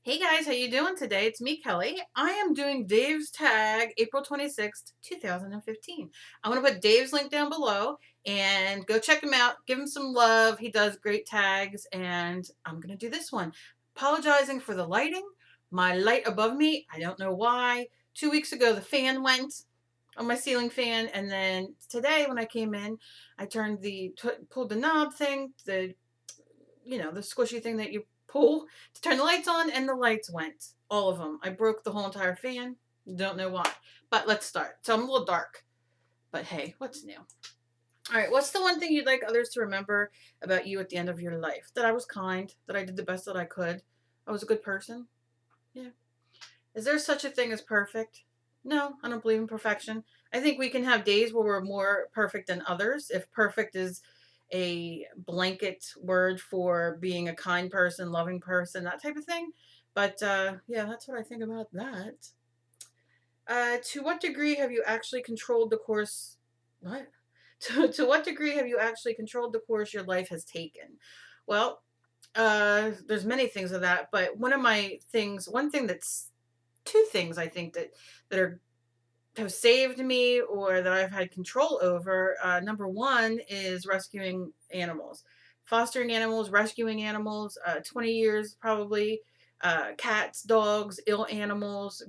Hey guys, how you doing today? It's me, Kelly. I am doing Dave's tag April 26th, 2015. I'm going to put Dave's link down below and go check him out. Give him some love. He does great tags and I'm going to do this one. Apologizing for the lighting. My light above me, I don't know why. 2 weeks ago, the fan went on my ceiling fan, and then today when I came in, I turned pulled the knob thing, the squishy thing that you pull to turn the lights on, and the lights went. All of them. I broke the whole entire fan. Don't know why. But let's start. So I'm a little dark. But hey, what's new? All right, what's the one thing you'd like others to remember about you at the end of your life? That I was kind, that I did the best that I could. I was a good person. Yeah. Is there such a thing as perfect? No, I don't believe in perfection. I think we can have days where we're more perfect than others. If perfect is a blanket word for being a kind person, loving person, that type of thing. But yeah, that's what I think about that. To what degree have you actually controlled the course? What? To what degree have you actually controlled the course your life has taken? Well, there's many things of that, but one thing that's two things I think that are have saved me or that I've had control over. Number one is rescuing animals, fostering animals, rescuing animals. 20 years probably. Cats, dogs, ill animals,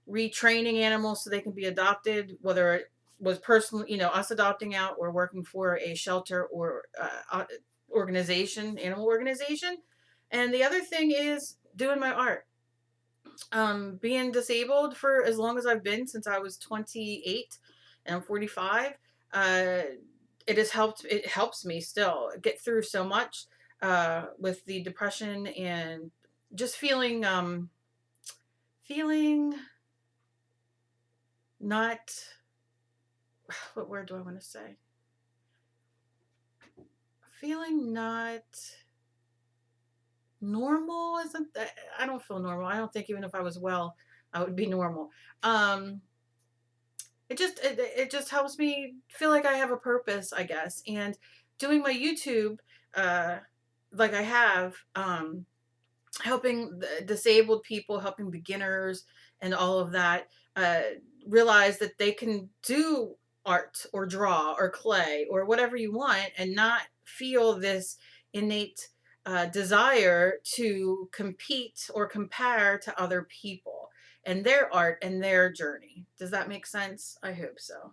retraining animals so they can be adopted, whether it was personally, us adopting out or working for a shelter or organization, animal organization. And the other thing is doing my art. Being disabled for as long as I've been, since I was 28 and I'm 45. uh it helps me still get through so much with the depression and just feeling not, what word do I want to say, feeling not normal. Isn't that, I don't feel normal. I don't think even if I was well I would be normal. um it just helps me feel like I have a purpose, I guess. And doing my YouTube, uh, like I have, helping the disabled people, helping beginners, and all of that, uh, realize that they can do art or draw or clay or whatever you want and not feel this innate desire to compete or compare to other people and their art and their journey. Does that make sense? I hope so.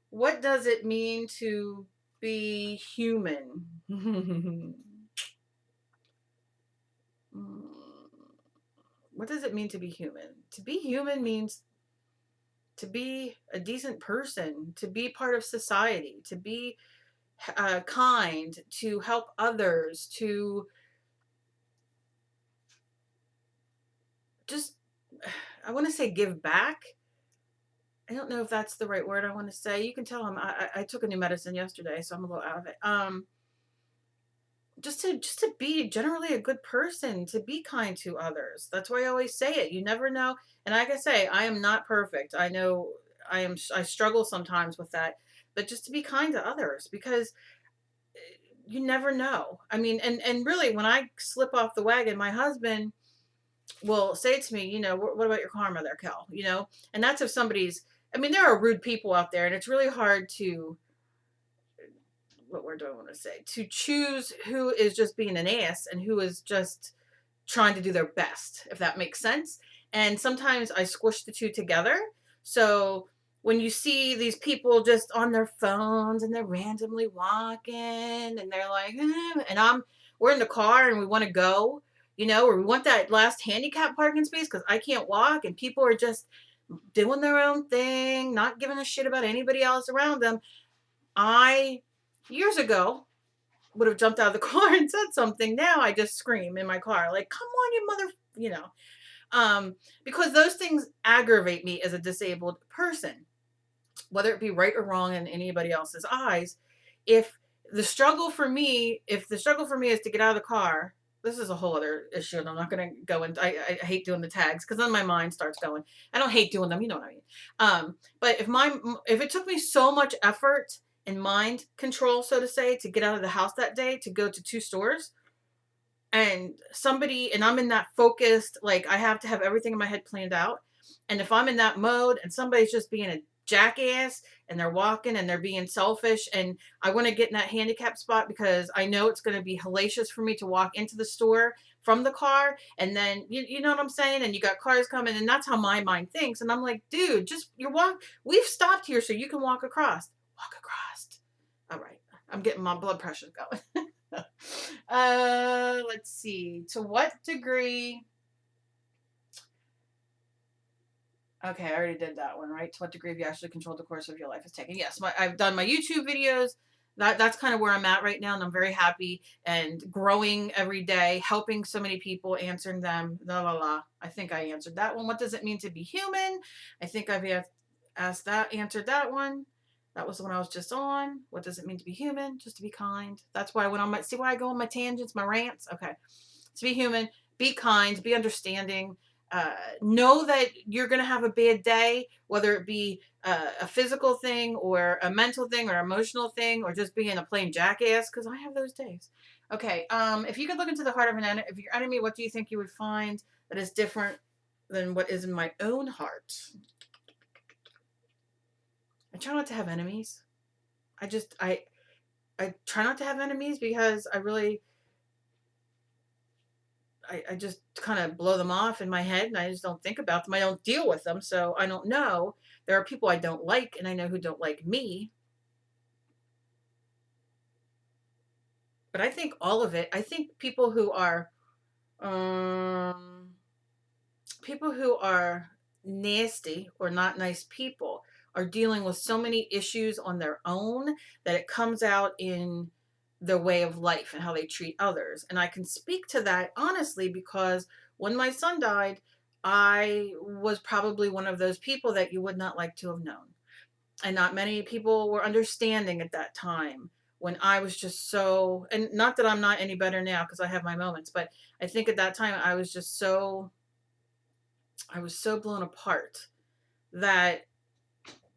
What does it mean to be human? What does it mean to be human? To be human means to be a decent person, to be part of society, to be kind, to help others, to just, I want to say give back. I don't know if that's the right word I want to say. You can tell I took a new medicine yesterday, so I'm a little out of it. Just to be generally a good person, to be kind to others. That's why I always say it. You never know. And like I say, I am not perfect. I know I struggle sometimes with that, but just to be kind to others, because you never know. I mean, and really when I slip off the wagon, my husband will say to me, what about your karma there, Kel? And that's if somebody's, I mean, there are rude people out there, and it's really hard to, what word do I want to say, to choose who is just being an ass and who is just trying to do their best, if that makes sense. And sometimes I squish the two together. So when you see these people just on their phones and they're randomly walking and they're like, and we're in the car and we want to go, or we want that last handicap parking space because I can't walk, and people are just doing their own thing, not giving a shit about anybody else around them. I, years ago, would have jumped out of the car and said something. Now I just scream in my car, like, come on, you mother, because those things aggravate me as a disabled person, whether it be right or wrong in anybody else's eyes. If if the struggle for me is to get out of the car, this is a whole other issue, and I'm not going to go into. I hate doing the tags because then my mind starts going. I don't hate doing them, you know what I mean. But if it took me so much effort and mind control, so to say, to get out of the house that day to go to two stores, and I'm in that focused, like I have to have everything in my head planned out. And if I'm in that mode and somebody's just being a jackass and they're walking and they're being selfish, and I want to get in that handicap spot because I know it's going to be hellacious for me to walk into the store from the car, and then you know what I'm saying, and you got cars coming, and that's how my mind thinks. And I'm like, dude, just we've stopped here so you can walk across. All right, I'm getting my blood pressure going. Let's see. To what degree? Okay, I already did that one, right? To what degree have you actually controlled the course of your life is taken? Yes, I've done my YouTube videos. That's kind of where I'm at right now, and I'm very happy and growing every day, helping so many people, answering them. La la la. I think I answered that one. What does it mean to be human? I think I've asked that, answered that one. That was the one I was just on. What does it mean to be human? Just to be kind. That's why I went on my, see why I go on my tangents, my rants? Okay. To be human, be kind, be understanding. Know that you're going to have a bad day, whether it be a physical thing or a mental thing or emotional thing or just being a plain jackass, because I have those days. Okay. If you could look into the heart of of your enemy, what do you think you would find that is different than what is in my own heart? I try not to have enemies. I just I try not to have enemies because I just kind of blow them off in my head and I just don't think about them. I don't deal with them, so I don't know. There are people I don't like and I know who don't like me. But I think all of it, I think um people who are nasty or not nice people are dealing with so many issues on their own that it comes out in their way of life and how they treat others. And I can speak to that honestly because when my son died, I was probably one of those people that you would not like to have known. And not many people were understanding at that time when I was just so, and not that I'm not any better now because I have my moments, but I think at that time I was just so, I was so blown apart that,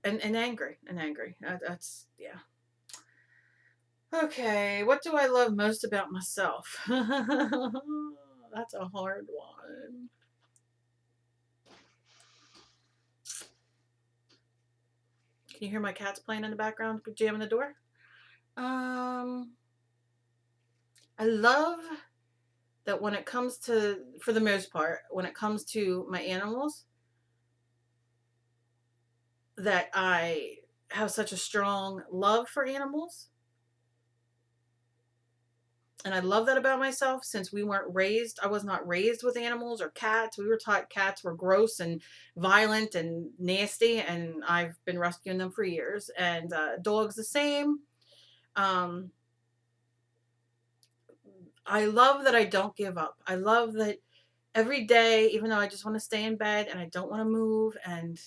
and angry and angry. That's, yeah. Okay. What do I love most about myself? That's a hard one. Can you hear my cats playing in the background, jamming the door? Um, I love that when it comes to, for the most part, when it comes to my animals, that I have such a strong love for animals. And I love that about myself since I was not raised with animals or cats. We were taught cats were gross and violent and nasty, and I've been rescuing them for years. And dogs the same. Um, I love that I don't give up. I love that every day, even though I just want to stay in bed and I don't want to move, and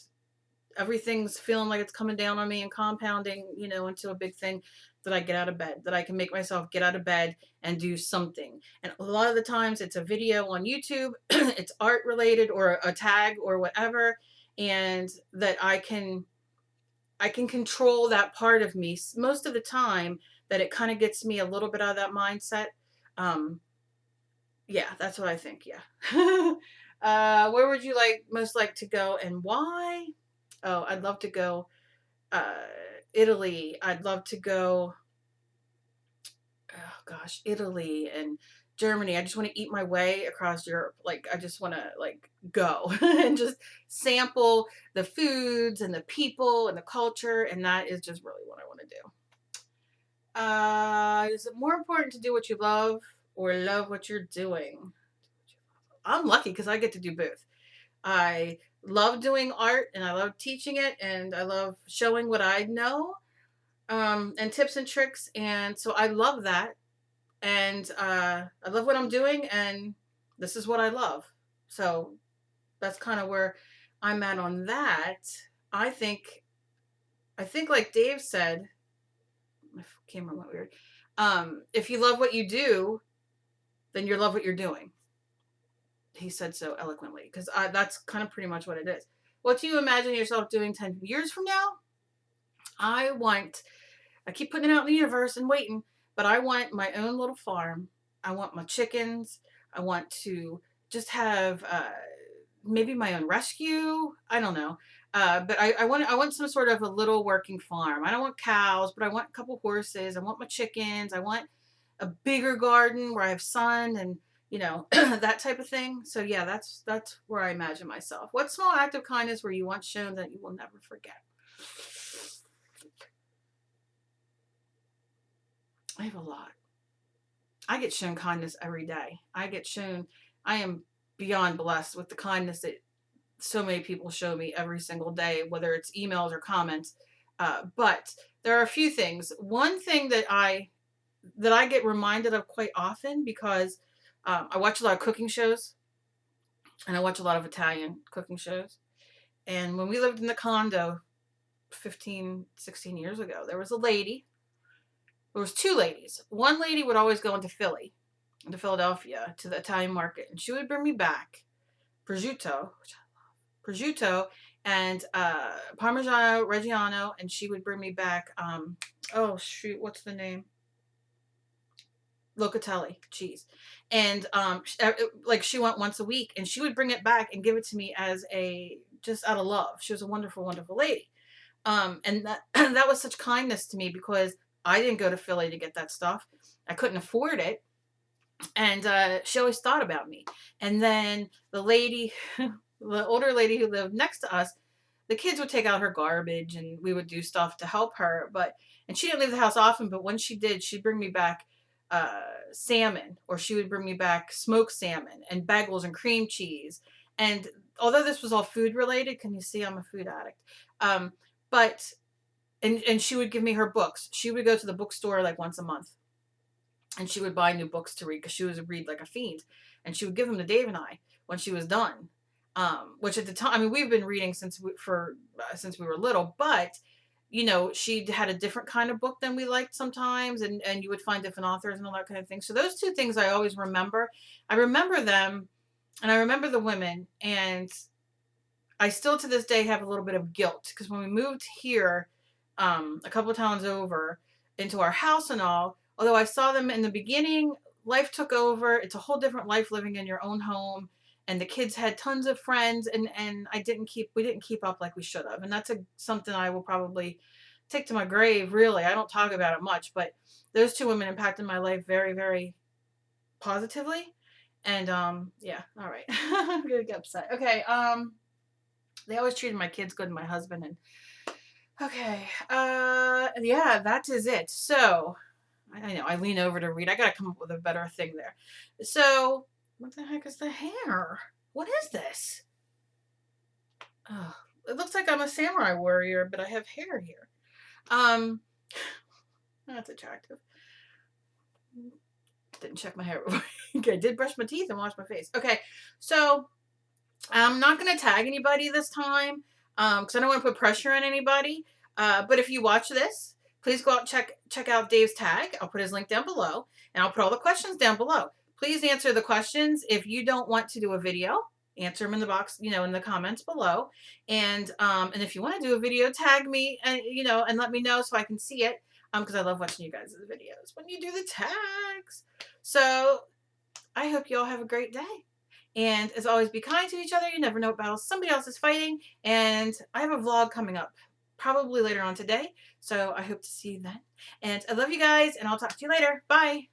everything's feeling like it's coming down on me and compounding, into a big thing, that I get out of bed, that I can make myself get out of bed and do something. And a lot of the times it's a video on YouTube, it's art related or a tag or whatever, and that I can control that part of me most of the time, that it kind of gets me a little bit out of that mindset. Um, yeah, that's what I think. Yeah. Where would you most like to go and why? Oh, I'd love to go uh Italy. I'd love to go, oh gosh, Italy and Germany. I just want to eat my way across Europe. Like I just want to go and just sample the foods and the people and the culture, and that is just really what I want to do. Is it more important to do what you love or love what you're doing? I'm lucky because I get to do both. I love doing art and I love teaching it and I love showing what I know, and tips and tricks. And so I love that. And I love what I'm doing and this is what I love. So that's kind of where I'm at on that. I think, like Dave said, my camera went weird. If you love what you do, then you love what you're doing. He said so eloquently because that's kind of pretty much what it is. What do you imagine yourself doing 10 years from now? I keep putting it out in the universe and waiting, but I want my own little farm I want my chickens. I want to just have maybe my own rescue. I don't know. But I want some sort of a little working farm. I don't want cows, but I want a couple horses. I want my chickens. I want a bigger garden where I have sun and that type of thing. So yeah, that's where I imagine myself. What small act of kindness were you once shown that you will never forget? I have a lot. I get shown kindness every day. I am beyond blessed with the kindness that so many people show me every single day, whether it's emails or comments. But there are a few things. One thing that I get reminded of quite often because I watch a lot of cooking shows and I watch a lot of Italian cooking shows. And when we lived in the condo 15, 16 years ago, there was a lady. There was two ladies. One lady would always go into Philadelphia, to the Italian market, and she would bring me back prosciutto, prosciutto and Parmigiano Reggiano, and she would bring me back, oh shoot, what's the name? Locatelli cheese. And like she went once a week and she would bring it back and give it to me as just out of love. She was a wonderful, wonderful lady. And that that was such kindness to me because I didn't go to Philly to get that stuff. I couldn't afford it. And she always thought about me. And then the lady, the older lady who lived next to us, the kids would take out her garbage and we would do stuff to help her. And she didn't leave the house often, but when she did, she'd bring me back salmon, or she would bring me back smoked salmon and bagels and cream cheese. And although this was all food related, can you see I'm a food addict? But and she would give me her books. She would go to the bookstore like once a month and she would buy new books to read because she was read like a fiend, and she would give them to Dave and I when she was done. Which at the time, I mean, we've been reading since we were little, but she had a different kind of book than we liked sometimes, and you would find different authors and all that kind of thing. So those two things I always remember. I remember them, and I remember the women, and I still to this day have a little bit of guilt because when we moved here, a couple of towns over into our house and all, although I saw them in the beginning, life took over. It's a whole different life living in your own home. And the kids had tons of friends, and we didn't keep up like we should have. And that's something I will probably take to my grave, really. I don't talk about it much, but those two women impacted my life very, very positively. And yeah, all right. I'm gonna get upset. Okay, they always treated my kids good and my husband, and okay. Yeah, that is it. So I know I lean over to read. I gotta come up with a better thing there. So what the heck is the hair? What is this? Oh, it looks like I'm a samurai warrior, but I have hair here. Um, that's attractive. Didn't check my hair. Okay, I did brush my teeth and wash my face. Okay, so I'm not gonna tag anybody this time because I don't want to put pressure on anybody. But if you watch this, please go out and check out Dave's tag. I'll put his link down below, and I'll put all the questions down below. Please answer the questions. If you don't want to do a video, answer them in the box, in the comments below. And if you want to do a video, tag me and and let me know so I can see it. Because I love watching you guys' videos when you do the tags. So I hope you all have a great day. And as always, be kind to each other. You never know what battles somebody else is fighting. And I have a vlog coming up probably later on today. So I hope to see you then. And I love you guys, and I'll talk to you later. Bye.